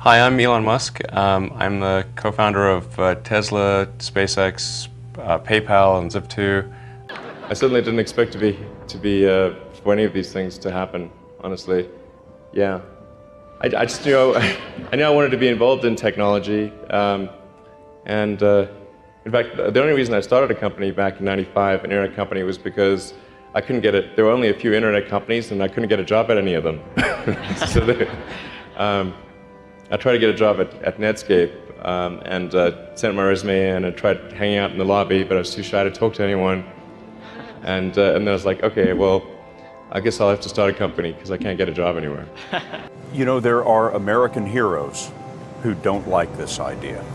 Hi, I'm Elon Musk. I'm the co-founder of Tesla, SpaceX, PayPal, and Zip2. I certainly didn't expect for any of these things to happen. Honestly, yeah. I just I knew I wanted to be involved in technology, and in fact, the only reason I started a company back in '95, an internet company, was because I couldn't get it. There were only a few internet companies, and I couldn't get a job at any of them. I tried to get a job at Netscape and sent my resume in and tried hanging out in the lobby, but I was too shy to talk to anyone. And then I was like, okay, well, I guess I'll have to start a company because I can't get a job anywhere. You know, there are American heroes who don't like this idea.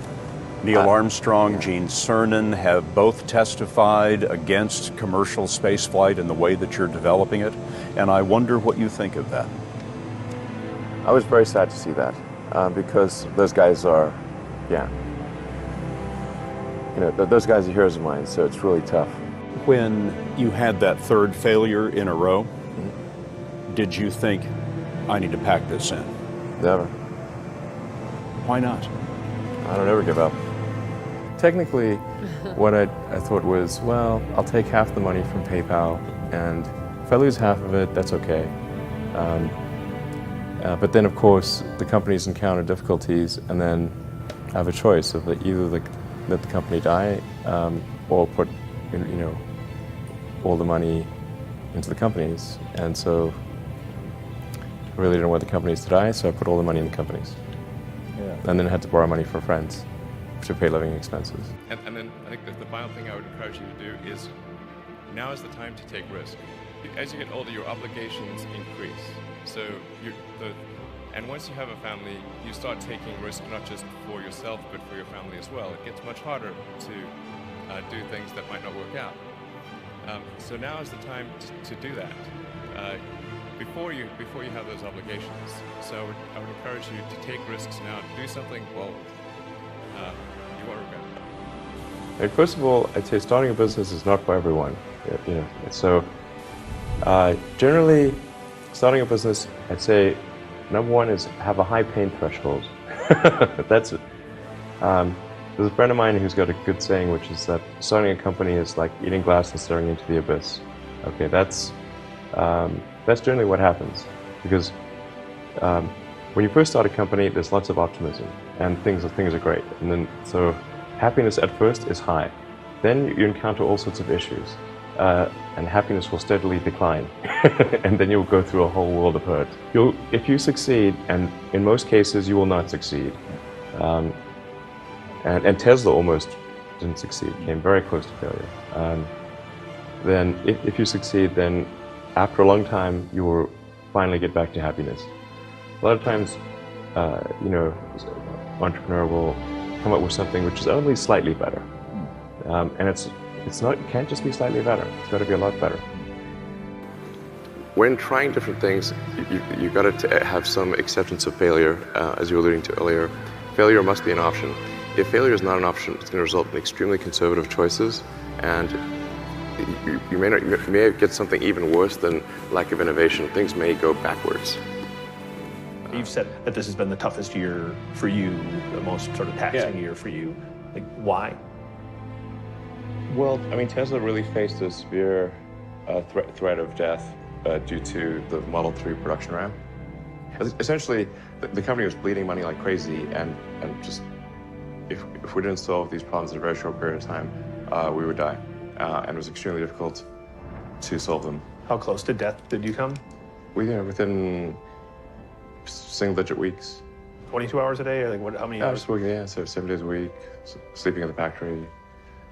Neil Armstrong, Gene Cernan have both testified against commercial spaceflight and the way that you're developing it, and I wonder what you think of that. I was very sad to see that because those guys are, those guys are heroes of mine, so it's really tough. When you had that third failure in a row, did you think, I need to pack this in? Never. Why not? I don't ever give up. Technically, what I thought was, well, I'll take half the money from PayPal, and if I lose half of it, that's okay. But then, of course, the companies encounter difficulties, and then I have a choice of either let the company die or put, all the money into the companies. And so I really didn't want the companies to die, so I put all the money in the companies. Yeah. And then I had to borrow money from friends to pay living expenses. And then I think that the final thing I would encourage you to do is, now is the time to take risk. As you get older, your obligations increase. So and once you have a family, you start taking risk not just for yourself, but for your family as well. It gets much harder to do things that might not work out. So now is the time to do that before you have those obligations. So I would encourage you to take risks now. Do something, well, you won't regret it. And first of all, I'd say starting a business is not for everyone. So generally, starting a business, I'd say number one is have a high pain threshold. That's it. There's a friend of mine who's got a good saying, which is that starting a company is like eating glass and staring into the abyss. Okay, that's generally what happens, because when you first start a company, there's lots of optimism and things are great, and then so happiness at first is high. Then you encounter all sorts of issues, and happiness will steadily decline, and then you'll go through a whole world of hurt. If you succeed, and in most cases you will not succeed. And Tesla almost didn't succeed, came very close to failure. Then if you succeed, then after a long time, you will finally get back to happiness. A lot of times, an entrepreneur will come up with something which is only slightly better. And it can't just be slightly better, it's got to be a lot better. When trying different things, you've got to have some acceptance of failure, as you were alluding to earlier. Failure must be an option. If failure is not an option, it's going to result in extremely conservative choices, and you may get something even worse than lack of innovation. Things may go backwards. You've said that this has been the toughest year for you, the most sort of taxing year for you. Like, why? Well, I mean, Tesla really faced a severe threat of death due to the Model 3 production ramp. Essentially, the company was bleeding money like crazy, and just if we didn't solve these problems in a very short period of time, we would die. And it was extremely difficult to solve them. How close to death did you come? Within single-digit weeks. 22 hours a day, or like what? How many hours? I was working, so 7 days a week, sleeping in the factory.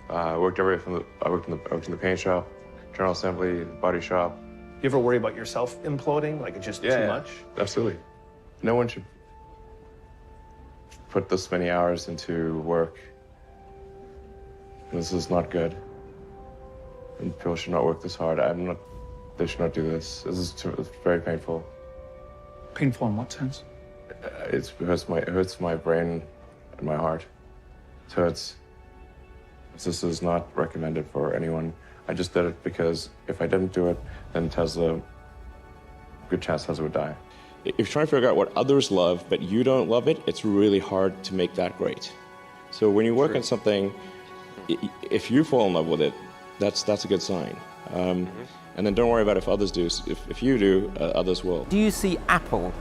I worked in the paint shop, general assembly, body shop. Do you ever worry about yourself imploding? Like it's just too much? Absolutely. No one should put this many hours into work. This is not good. And people should not work this hard. They should not do this. It's very painful. Painful in what sense? It hurts my brain and my heart. So this is not recommended for anyone. I just did it because if I didn't do it, then good chance Tesla would die. if you're trying to figure out what others love, but you don't love it, it's really hard to make that great. So when you work on something, if you fall in love with it, that's a good sign. And then don't worry about if others do. If you do, others will. Do you see Apple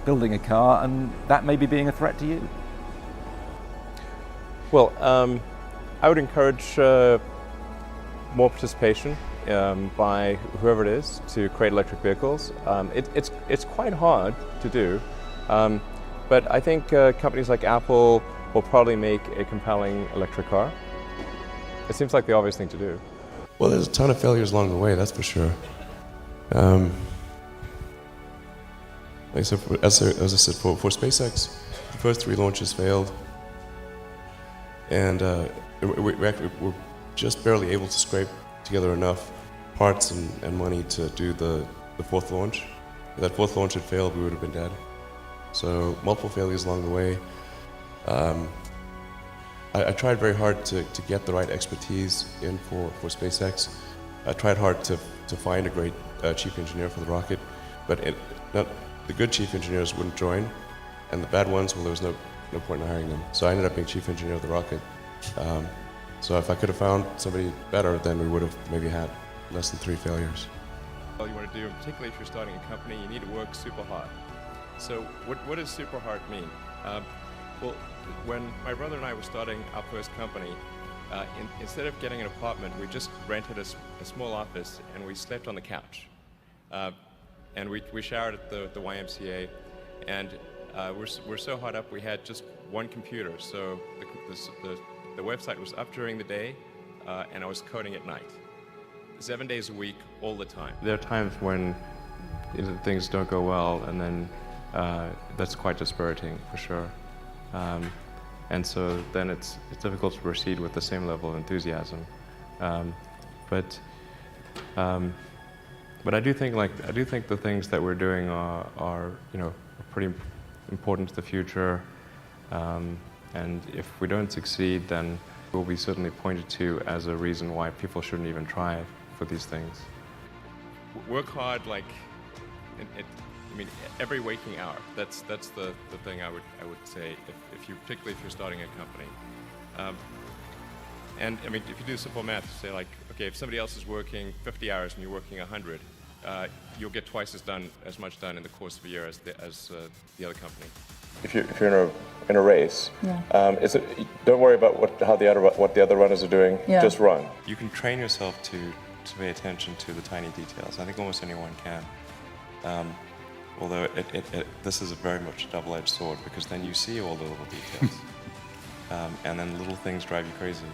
building a car and that maybe being a threat to you? Well, I would encourage more participation by whoever it is to create electric vehicles. It's quite hard to do, but I think companies like Apple will probably make a compelling electric car. It seems like the obvious thing to do. Well, there's a ton of failures along the way, that's for sure. Like I said, as I said, for SpaceX, the first 3 launches failed, and we're just barely able to scrape together enough parts and money to do the 4th launch. If that 4th launch had failed, we would have been dead. So multiple failures along the way. I tried very hard to get the right expertise in for SpaceX. I tried hard to find a great chief engineer for the rocket, but the good chief engineers wouldn't join, and the bad ones, well, there was no point in hiring them. So I ended up being chief engineer of the rocket. So if I could have found somebody better, then we would have maybe had less than 3 failures. All you want to do, particularly if you're starting a company, you need to work super hard. So what does super hard mean? Well, when my brother and I were starting our first company, instead of getting an apartment, we just rented a small office and we slept on the couch. And we showered at the YMCA, and we're so hot up we had just one computer. So the website was up during the day, and I was coding at night. 7 days a week, all the time. There are times when things don't go well, and then that's quite dispiriting for sure. And so then it's difficult to proceed with the same level of enthusiasm. But I do think the things that we're doing are pretty important to the future. And if we don't succeed, then we'll be certainly pointed to as a reason why people shouldn't even try for these things. Work hard, every waking hour. That's the thing I would say, particularly if you're starting a company. And if you do simple math, say okay, if somebody else is working 50 hours and you're working 100, you'll get twice as much done in the course of a year as the other company. If you're in a race, don't worry about what the other runners are doing. Yeah. Just run. You can train yourself to pay attention to the tiny details. I think almost anyone can. Although this is very much a double-edged sword, because then you see all the little details, and then little things drive you crazy.